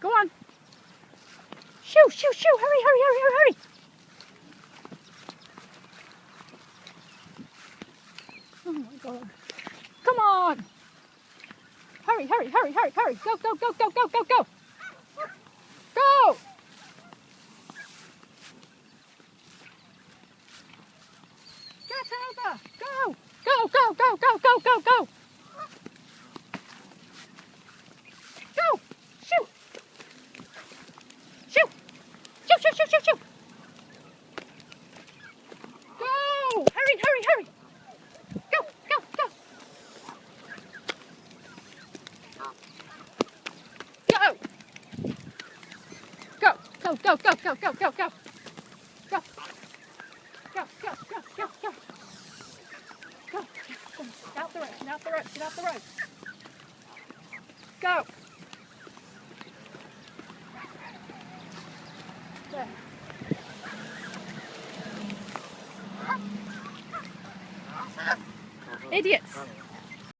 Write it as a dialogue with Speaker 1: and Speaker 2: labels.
Speaker 1: Go on. Shoo, shoo, shoo. Hurry, hurry, hurry, hurry, hurry. Oh my God. Come on. Hurry, hurry, hurry, hurry, hurry. Go, go, go, go, go, go, go. Go. Get over. Go. Go, go, go, go, go, go, go. Go. Shoo. Shoo. Shoo, shoo, shoo, shoo, shoo. Go. Hurry, hurry, hurry. Go, go, go. Go. Go, go, go, go, go, go, go, go. Go. Go, go, go, go, go. Go. Get out the road, get out the road, get out the road. Go. There. Idiots.